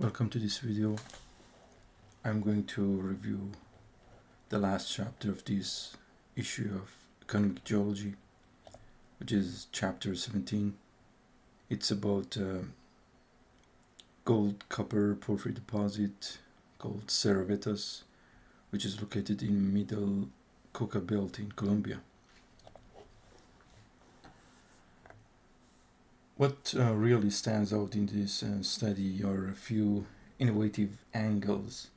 Welcome to this video. I'm going to review the last chapter of this issue of Economic Geology, which is chapter 17. It's about gold copper porphyry deposit called Cerro Vetas, which is located in middle Cauca belt in Colombia. What really stands out in this study are a few innovative angles.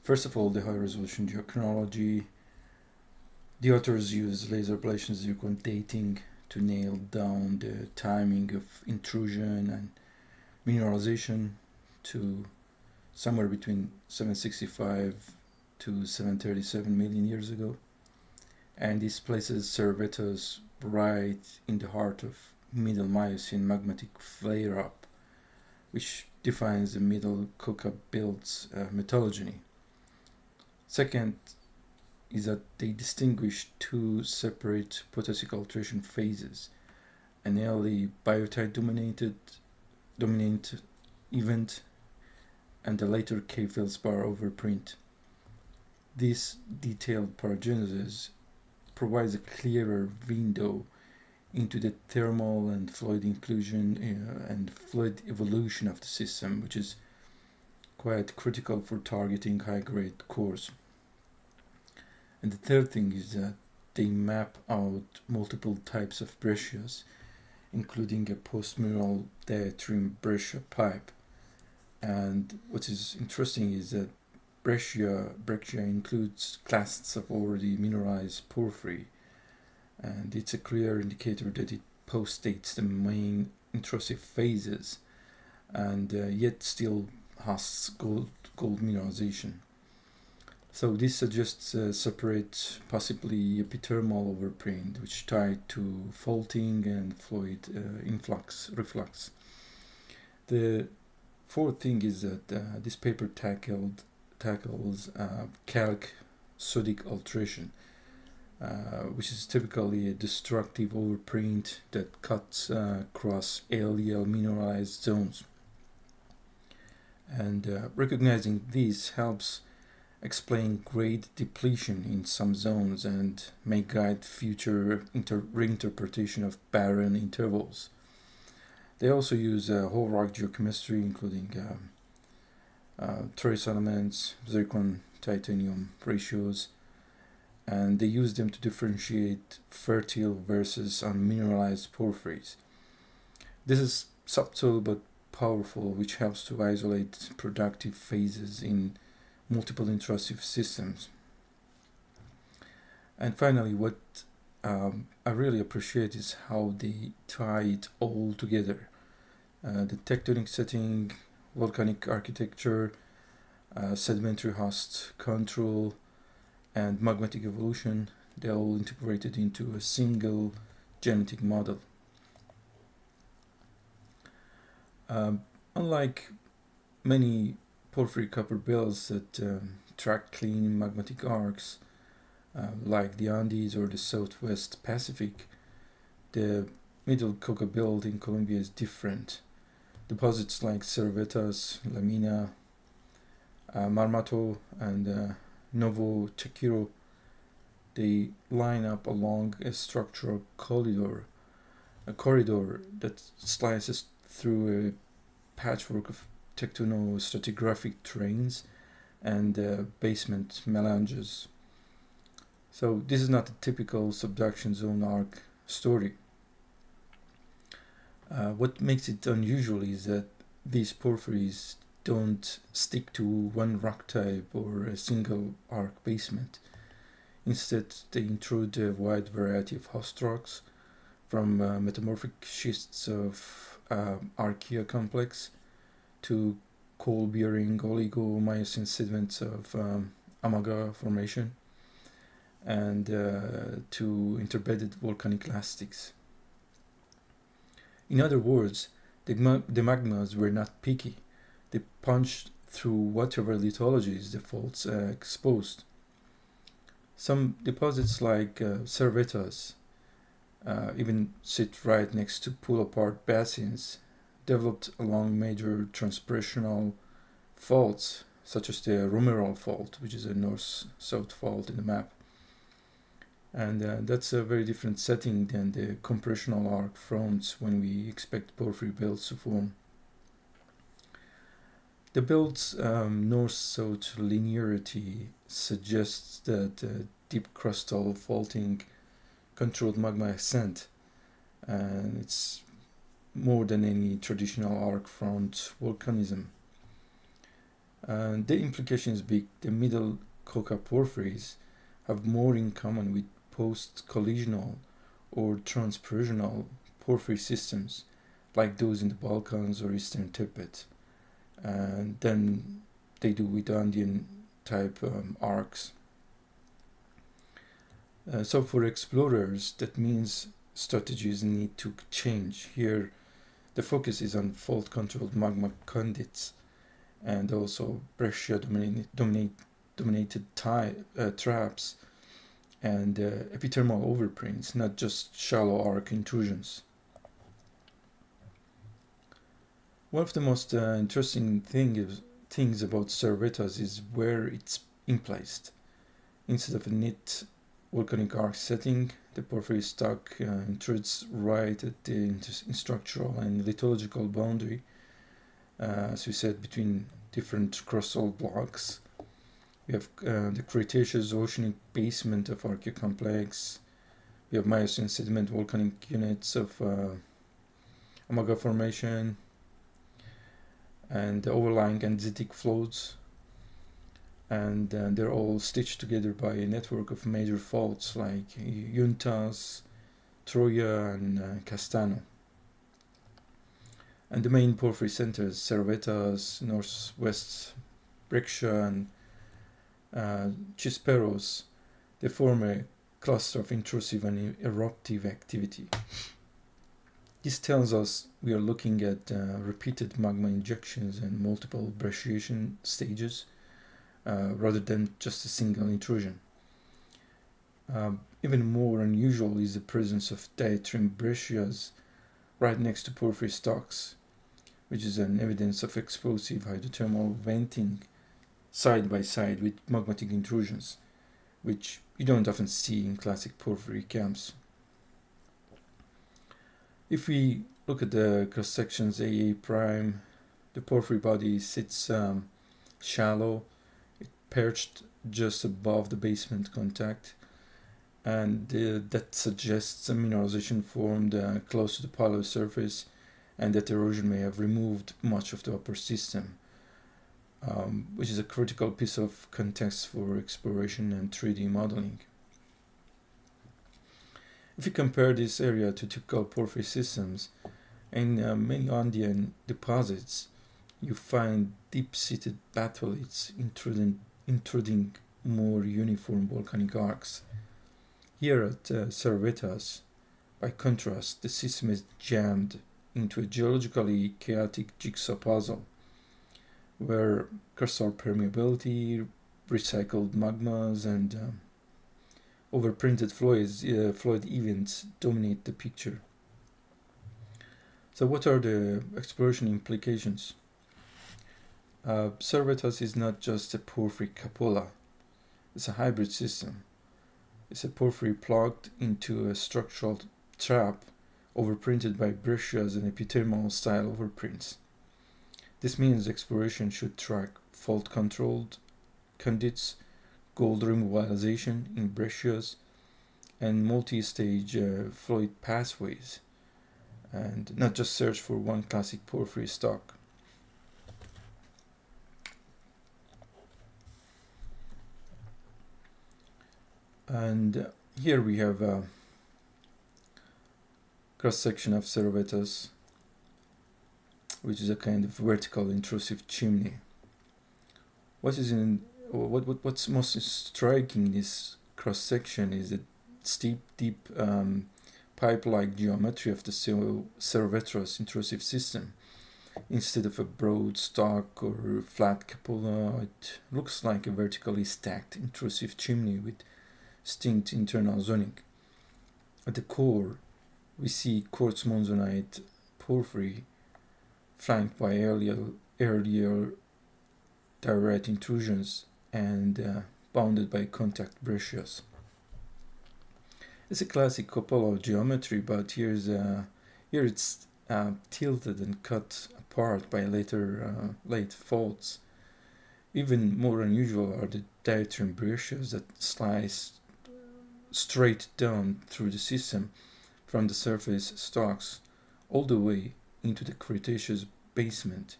First of all, the high-resolution geochronology. The authors use laser ablation zircon dating to nail down the timing of intrusion and mineralization to somewhere between 765 to 737 million years ago. And this places Cerro Vetas right in the heart of Middle Miocene magmatic flare-up, which defines the Middle Cauca belt's metallogeny. Second is that they distinguish two separate potassic alteration phases, an early biotite dominant event and a later K-feldspar overprint. This detailed paragenesis provides a clearer window into the thermal and fluid inclusion and fluid evolution of the system, which is quite critical for targeting high-grade cores. And the third thing is that they map out multiple types of breccias, including a post-mineral diatreme breccia pipe. And what is interesting is that breccia includes clasts of already mineralized porphyry, and it's a clear indicator that it postdates the main intrusive phases and yet still has gold mineralization. So this suggests a separate, possibly epithermal overprint, which tied to faulting and fluid reflux. The fourth thing is that this paper tackles calc sodic alteration, which is typically a destructive overprint that cuts across LEL mineralized zones. And recognizing this helps explain grade depletion in some zones and may guide future reinterpretation of barren intervals. They also use whole rock geochemistry, including trace elements, zircon titanium ratios, and they use them to differentiate fertile versus unmineralized porphyries. This is subtle but powerful, which helps to isolate productive phases in multiple intrusive systems. And finally, what I really appreciate is how they tie it all together. The tectonic setting, volcanic architecture, sedimentary host control, and magmatic evolution, they're all integrated into a single genetic model. Unlike many porphyry copper belts that track clean magmatic arcs, like the Andes or the Southwest Pacific, the Middle Cauca belt in Colombia is different. Deposits like Cerro Vetas, La Mina, Marmato, and Novo Chakiro, they line up along a structural corridor that slices through a patchwork of tectonostratigraphic terrains and basement melanges. So this is not a typical subduction zone arc story. What makes it unusual is that these porphyries don't stick to one rock type or a single arc basement. Instead, they intrude a wide variety of host rocks, from metamorphic schists of Archaea complex to coal-bearing oligo-miocene sediments of Amaga formation, and to interbedded volcanic lastics. In other words, the magmas were not picky. They punched through whatever lithologies the faults exposed. Some deposits like Cerro Vetas even sit right next to pull-apart basins developed along major transportational faults, such as the Romeral fault, which is a north-south fault in the map. And that's a very different setting than the compressional arc fronts when we expect porphyry belts to form. The belt's north-south linearity suggests that deep crustal faulting controlled magma ascent, and it's more than any traditional arc front volcanism. The implication is big. The middle Cauca porphyries have more in common with post-collisional or transpersional porphyry systems, like those in the Balkans or Eastern Tibet, than they do with Andean type arcs. So for explorers, that means strategies need to change. Here, the focus is on fault-controlled magma conduits and also breccia dominated traps and epithermal overprints, not just shallow arc intrusions. One of the most interesting things about Cerro Vetas is where it's placed. Instead of a neat volcanic arc setting, the porphyry stock intrudes right at the structural and lithological boundary, as we said, between different crustal blocks. We have the Cretaceous oceanic basement of Archaeocomplex. We have Miocene sediment volcanic units of Amaga Formation and the overlying andesitic flows. And they're all stitched together by a network of major faults like Yuntas, Troya, and Castano. And the main porphyry centers, Cerro Vetas, Northwest Breccia, and Chisperos, they form a cluster of intrusive and eruptive activity. This tells us we are looking at repeated magma injections and multiple brecciation stages rather than just a single intrusion. Even more unusual is the presence of diatreme breccias right next to porphyry stocks, which is an evidence of explosive hydrothermal venting side by side with magmatic intrusions, which you don't often see in classic porphyry camps. If we look at the cross sections AA prime, the porphyry body sits shallow, perched just above the basement contact, and that suggests a mineralization formed close to the pillar surface, and that erosion may have removed much of the upper system, which is a critical piece of context for exploration and 3D modeling. If you compare this area to typical porphyry systems, in many Andean deposits, you find deep-seated batholiths intruding more uniform volcanic arcs. Here at Cerro Vetas, by contrast, the system is jammed into a geologically chaotic jigsaw puzzle, where crustal permeability, recycled magmas, and overprinted fluid events dominate the picture. So what are the exploration implications? Cerro Vetas is not just a porphyry cupola, it's a hybrid system. It's a porphyry plugged into a structural trap overprinted by breccias and epithermal style overprints. This means exploration should track fault-controlled conduits, gold remobilization in breccias, and multi-stage fluid pathways, and not just search for one classic porphyry stock. And here we have a cross-section of Cerro Vetas, which is a kind of vertical intrusive chimney. What's most striking in this cross-section is the steep, deep pipe-like geometry of the Cerro Vetas intrusive system. Instead of a broad stalk or flat cupola, it looks like a vertically stacked intrusive chimney with distinct internal zoning. At the core, we see quartz monzonite porphyry flanked by earlier direct intrusions, and bounded by contact breccias. It's a classic couple geometry, but here it's tilted and cut apart by late faults. Even more unusual are the diatreme breccias that slice straight down through the system from the surface stocks all the way into the Cretaceous basement.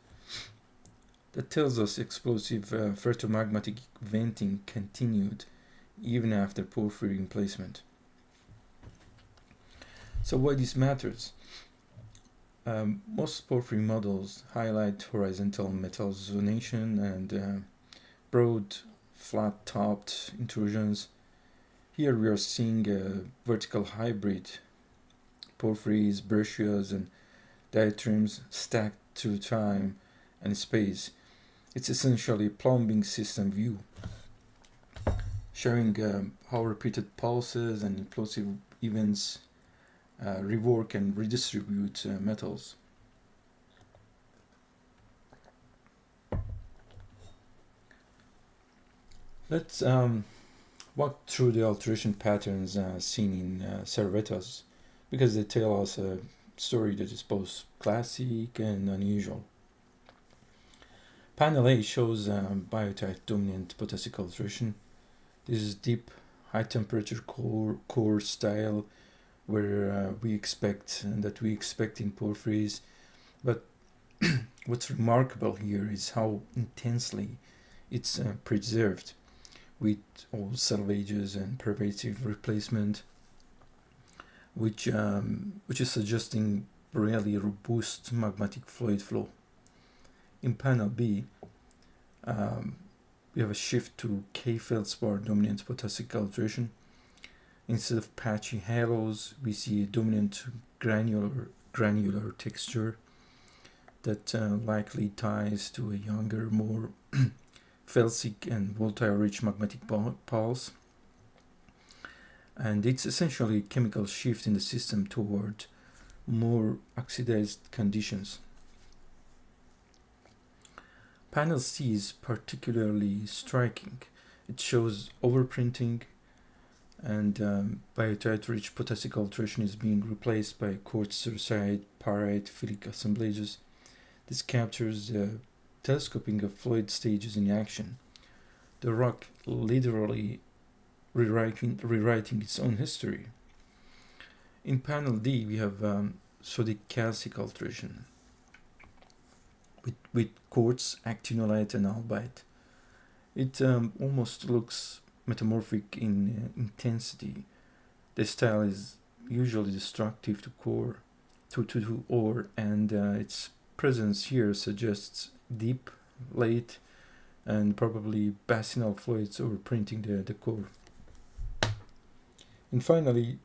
That tells us explosive ferromagmatic venting continued even after porphyry emplacement. So why this matters? Most porphyry models highlight horizontal metal zonation and broad, flat-topped intrusions. Here we are seeing a vertical hybrid, porphyries, breccias, and diatremes stacked through time and space. It's essentially a plumbing system view, showing how repeated pulses and implosive events rework and redistribute metals. Let's walk through the alteration patterns seen in Cerro Vetas, because they tell us a story that is both classic and unusual. Panel A shows biotite dominant potassic alteration. This is deep, high temperature core style where we expect in porphyries. But what's remarkable here is how intensely it's preserved, with all salvages and pervasive replacement, which is suggesting really robust magmatic fluid flow. In panel B, we have a shift to K-feldspar dominant potassic alteration. Instead of patchy halos, we see a dominant granular texture that likely ties to a younger, more felsic and volatile-rich magmatic pulse. And it's essentially a chemical shift in the system toward more oxidized conditions. Panel C is particularly striking. It shows overprinting, and biotite-rich potassic alteration is being replaced by quartz sericite pyrite phylic assemblages. This captures the telescoping of fluid stages in action, the rock literally rewriting its own history. In panel D, we have sodic calcic alteration with quartz, actinolite, and albite. It almost looks metamorphic in intensity. The style is usually destructive to ore, and its presence here suggests deep, late, and probably basinal fluids overprinting the core. And finally,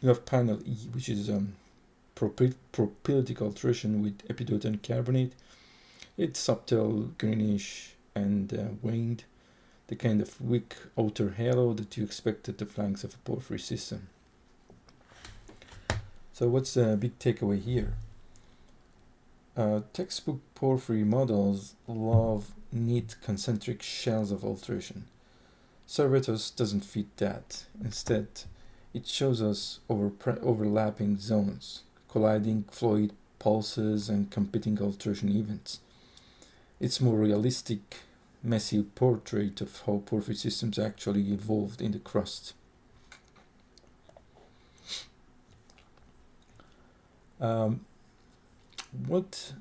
you have panel E, which is propylitic alteration with epidote carbonate. It's subtle, greenish, and waned, the kind of weak outer halo that you expect at the flanks of a porphyry system. So what's the big takeaway here? Textbook porphyry models love neat concentric shells of alteration. Cerro Vetas doesn't fit that. Instead, it shows us overlapping zones, colliding fluid pulses, and competing alteration events. It's more realistic, messy portrait of how porphyry systems actually evolved in the crust. What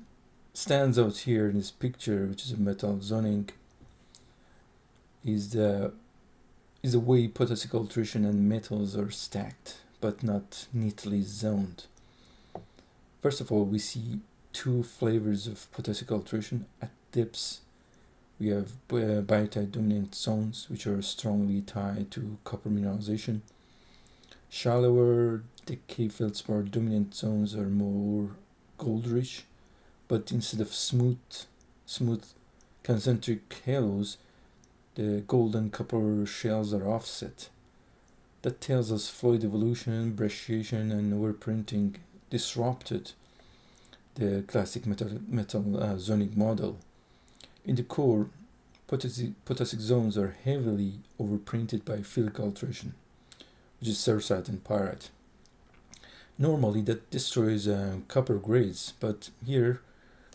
stands out here in this picture, which is a metal zoning, is the way potassic alteration and metals are stacked, but not neatly zoned. First of all, we see two flavors of potassic alteration. At depths, we have biotite dominant zones, which are strongly tied to copper mineralization. Shallower, the K-feldspar dominant zones are more gold-rich, but instead of smooth concentric halos, the gold and copper shells are offset. That tells us fluid evolution, brecciation, and overprinting disrupted the classic metal zoning model. In the core, potassic zones are heavily overprinted by phyllic alteration, which is cerussite and pyrite. Normally that destroys copper grades, but here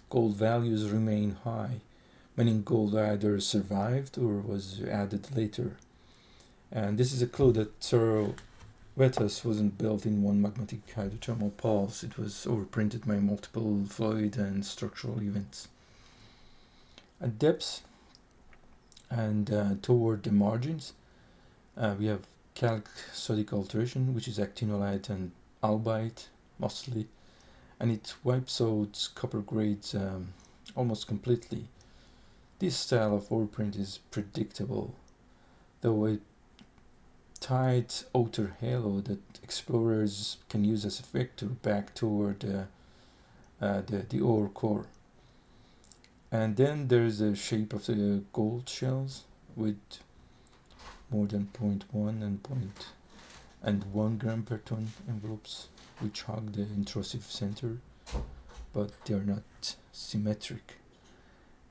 gold values remain high, meaning gold either survived or was added later. And this is a clue that Cerro Vetas wasn't built in one magmatic hydrothermal pulse. It was overprinted by multiple fluid and structural events. At depths and toward the margins, we have calc-sodic alteration, which is actinolite and albite mostly, and it wipes out copper grades almost completely. This style of overprint is predictable, though a tight outer halo that explorers can use as a vector back toward the ore core. And then there's the shape of the gold shells with more than 0.1 and 1 gram per ton envelopes, which hug the intrusive center, but they're not symmetric.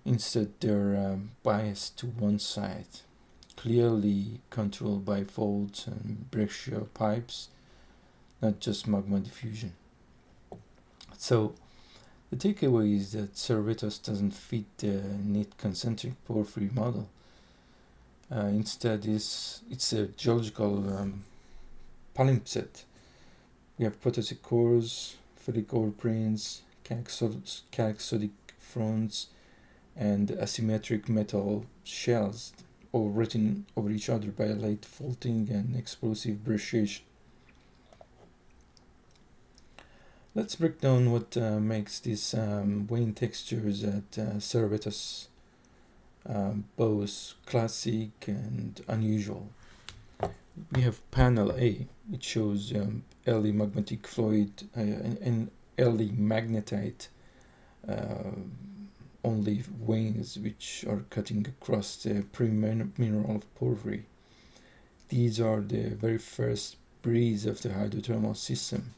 Instead, they're biased to one side, clearly controlled by faults and breccia pipes, not just magma diffusion. So, the takeaway is that Cerro Vetas doesn't fit the neat concentric porphyry model. Instead, it's a geological palimpsest. We have potassic cores, phyllic overprints, calc-sodic fronts, and asymmetric metal shells, all written over each other by late faulting and explosive brecciation. Let's break down what makes these vein textures at Cerro Vetas both classic and unusual. We have panel A. It shows early magmatic fluid and early magnetite only veins which are cutting across the pre-mineral of Porphyry. These are the very first breeze of the hydrothermal system,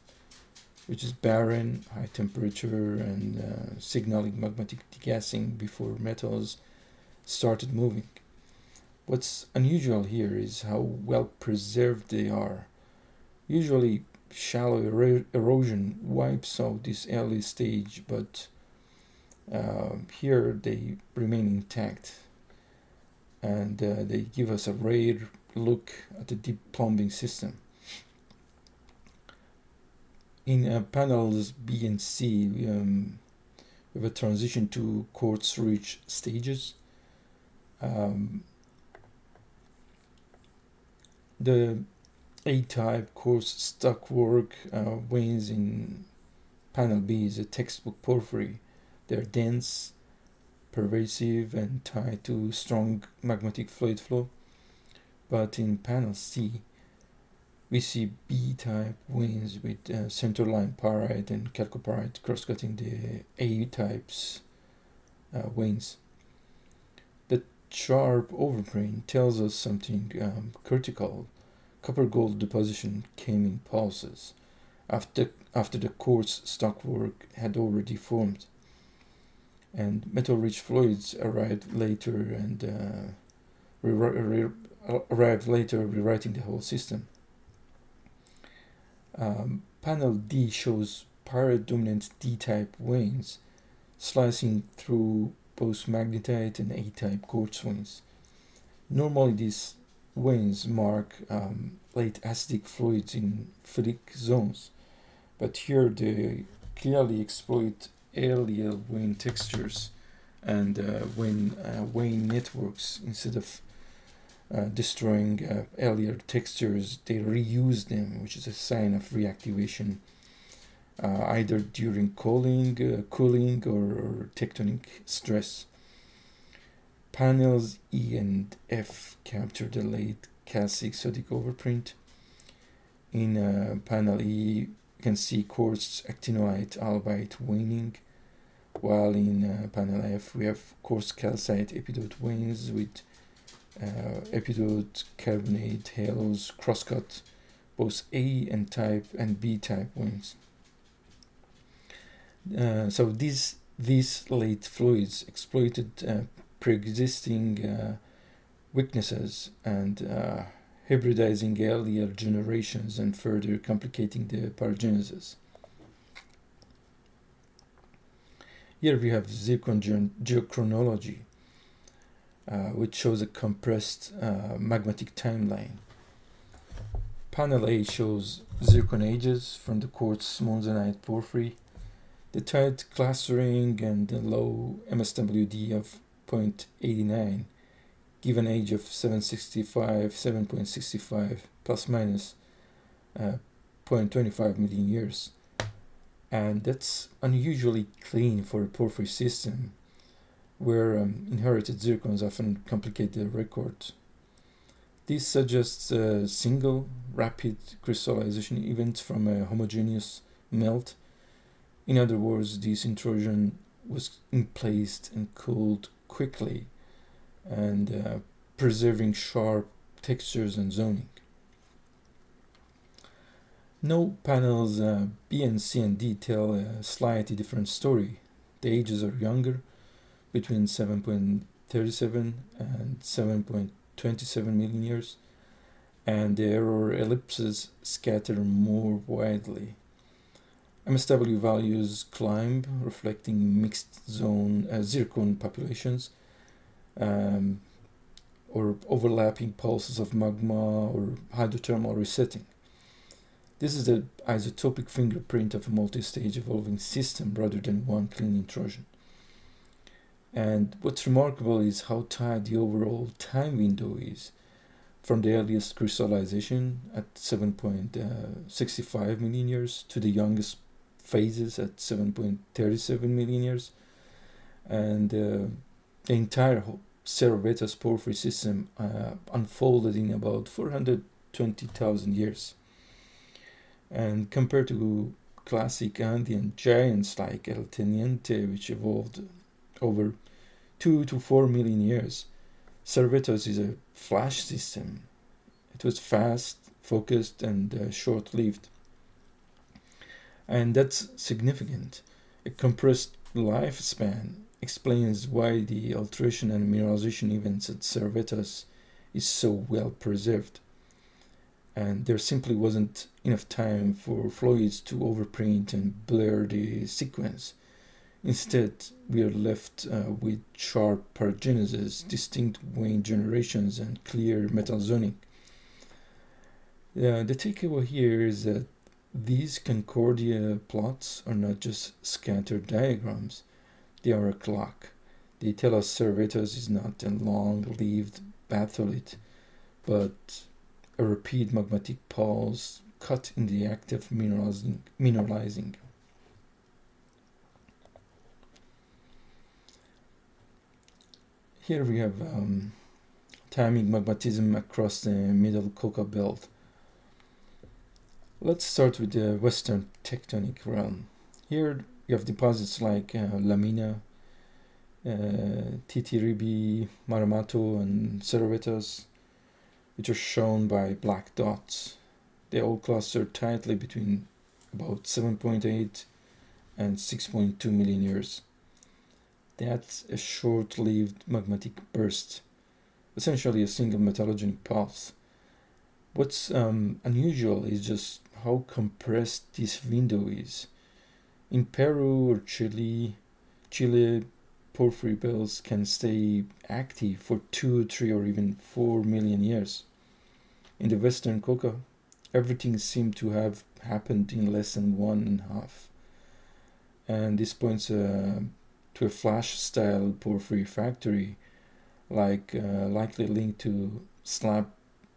which is barren, high temperature, and signaling magmatic degassing before metals started moving. What's unusual here is how well preserved they are. Usually, shallow erosion wipes out this early stage, but here they remain intact, and they give us a rare look at the deep plumbing system. In panels B and C, we have a transition to quartz-rich stages. The A-type coarse stockwork veins in panel B is a textbook porphyry. They're dense, pervasive, and tied to strong magmatic fluid flow. But in panel C, we see B-type veins with centerline pyrite and chalcopyrite cross-cutting the A-type's veins. The sharp overprint tells us something critical. Copper-gold deposition came in pulses after the coarse stockwork had already formed, and metal-rich fluids arrived later and rewriting the whole system. Panel D shows pyrite-dominant D-type veins slicing through both magnetite and A-type quartz veins. Normally, these veins mark late acidic fluids in phyllic zones, but here they clearly exploit earlier vein textures and vein networks. Instead of destroying earlier textures, they reuse them, which is a sign of reactivation, either during cooling or tectonic stress. Panels E and F capture the late calcic-sodic overprint. In panel E, you can see coarse actinolite albite veining, while in panel F we have coarse calcite epidote veins with epidote carbonate halos crosscut both A and type and B type veins. So these late fluids exploited pre-existing weaknesses and hybridizing earlier generations and further complicating the paragenesis. Here we have zircon geochronology, which shows a compressed magmatic timeline. Panel A shows zircon ages from the quartz monzonite porphyry, the tight clustering and the low MSWD of 0.89 give an age of 7.65 plus minus 0.25 million years. And that's unusually clean for a porphyry system, where inherited zircons often complicate the record. This suggests a single rapid crystallization event from a homogeneous melt. In other words, this intrusion was emplaced and cooled quickly and preserving sharp textures and zoning. No panels B and C and D tell a slightly different story. The ages are younger, between 7.37 and 7.27 million years, and the error ellipses scatter more widely. MSW values climb, reflecting mixed zone zircon populations, or overlapping pulses of magma or hydrothermal resetting. This is the isotopic fingerprint of a multi-stage evolving system rather than one clean intrusion. And what's remarkable is how tight the overall time window is, from the earliest crystallization at 7.65 million years to the youngest phases at 7.37 million years. And the entire Cerro Vetas porphyry system unfolded in about 420,000 years. And compared to classic Andean giants like El Teniente, which evolved over 2 to 4 million years, Cerro Vetas is a flash system. It was fast, focused, and short-lived. And that's significant. A compressed lifespan explains why the alteration and mineralization events at Cerro Vetas is so well preserved. And there simply wasn't enough time for fluids to overprint and blur the sequence. Instead, we are left with sharp paragenesis, distinct vein generations, and clear metal zoning. The takeaway here is that these Concordia plots are not just scattered diagrams, they are a clock. They tell us Cerro Vetas is not a long-lived batholith, but a repeat magmatic pulse cut in the act of mineralizing. Here we have timing magmatism across the middle Cauca belt. Let's start with the western tectonic realm. Here you have deposits like Lamina, Titiribi, Maramato, and Cerro Vetas, which are shown by black dots. They all cluster tightly between about 7.8 and 6.2 million years. That's a short-lived magmatic burst, essentially a single metallogenic pulse. What's unusual is just how compressed this window is. In Peru or Chile, porphyry belts can stay active for 2, 3, or even 4 million years. In the Western Cauca, everything seemed to have happened in less than 1.5. And this points to a flash-style porphyry factory, likely linked to slab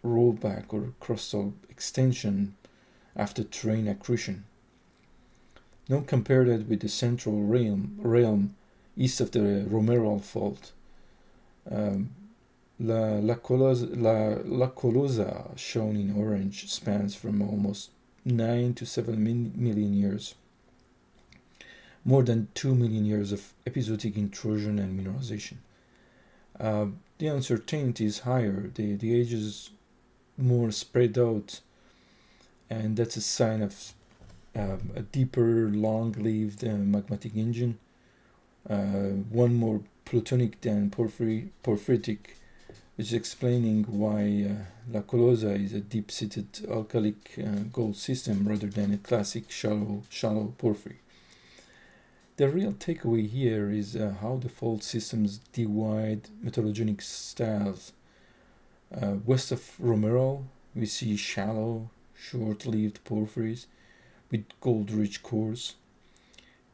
rollback or crustal extension after terrain accretion. Now compare that with the central realm east of the Romeral fault. La Colosa, shown in orange, spans from almost 9 to 7 million years. More than 2 million years of episodic intrusion and mineralization. The uncertainty is higher, the age is more spread out, and that's a sign of a deeper, long-lived magmatic engine. One more plutonic than porphyritic, which is explaining why La Colosa is a deep-seated alkalic gold system rather than a classic shallow porphyry. The real takeaway here is how the fault systems divide metallogenic styles. West of Romero, we see shallow, short-lived porphyries with gold-rich cores.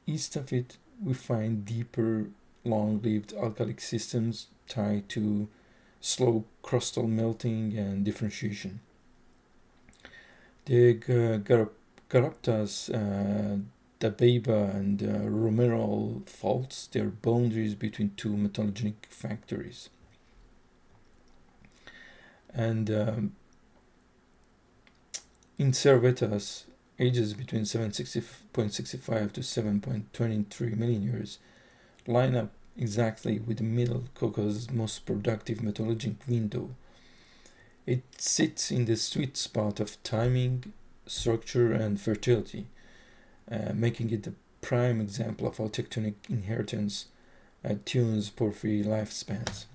East of it, we find deeper, long-lived alkalic systems tied to slow crustal melting and differentiation. The Garaptas, Dabeiba, and Romero faults their boundaries between two metallogenic factories. And in Cerro Vetas, ages between 7.65 to 7.23 million years line up exactly with the middle Cauca's most productive metallurgic window. It sits in the sweet spot of timing, structure, and fertility, making it a prime example of how tectonic inheritance tunes porphyry lifespans.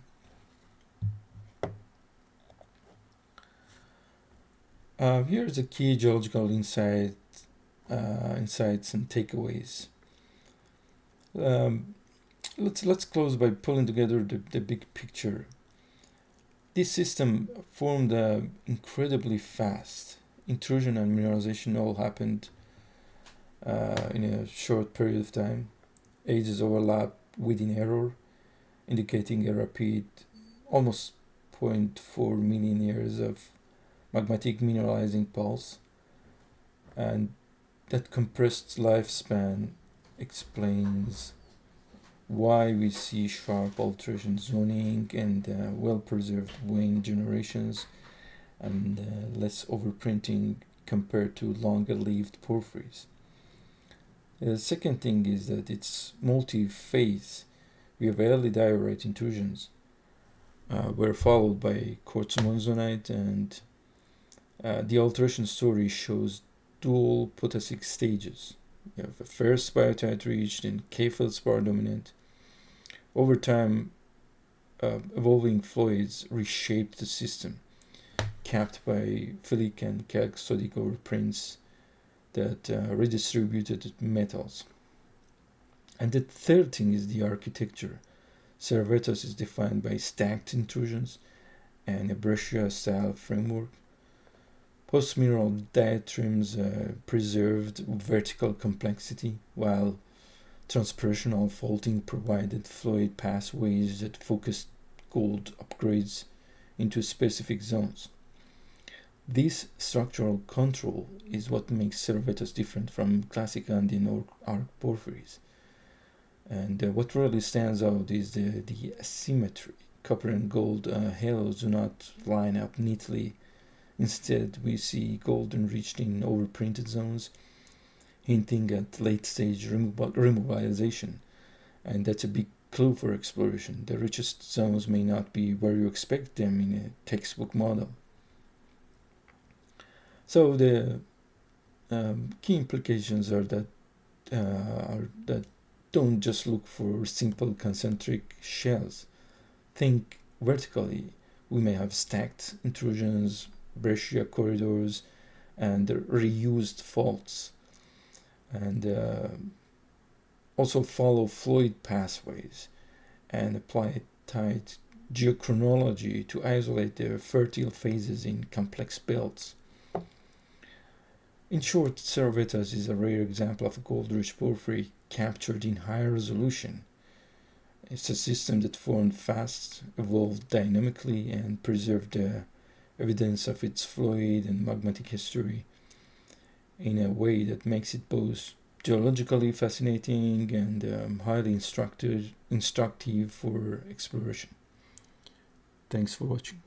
Here's the key geological insights and takeaways. Let's close by pulling together the big picture. This system formed incredibly fast. Intrusion and mineralization all happened in a short period of time. Ages overlap within error, indicating a rapid, almost 0.4 million years of magmatic mineralizing pulse. And that compressed lifespan explains why we see sharp alteration zoning and well-preserved vein generations and less overprinting compared to longer-lived porphyries. The second thing is that it's multi-phase. We have early diorite intrusions were followed by quartz monzonite, and the alteration story shows dual potassic stages. You have a first biotite reached and K-feldspar dominant. Over time, evolving fluids reshaped the system, capped by phyllic and chalcodic overprints that redistributed metals. And the third thing is the architecture. Cerro Vetas is defined by stacked intrusions and a breccia style framework. Post-mineral diatrams preserved vertical complexity, while transpirational faulting provided fluid pathways that focused gold upgrades into specific zones. This structural control is what makes Cerro Vetas different from classic Andean or arc porphyries. And what really stands out is the asymmetry. Copper and gold halos do not line up neatly. Instead, we see gold enriched in overprinted zones, hinting at late-stage remobilization. And that's a big clue for exploration. The richest zones may not be where you expect them in a textbook model. So the key implications are that don't just look for simple concentric shells. Think vertically. We may have stacked intrusions, breccia corridors, and reused faults. And also follow fluid pathways and apply tight geochronology to isolate the fertile phases in complex belts. In short, Cerro Vetas is a rare example of a gold-rich porphyry captured in high resolution. It's a system that formed fast, evolved dynamically, and preserved the evidence of its fluid and magmatic history in a way that makes it both geologically fascinating and highly instructive for exploration. Thanks for watching.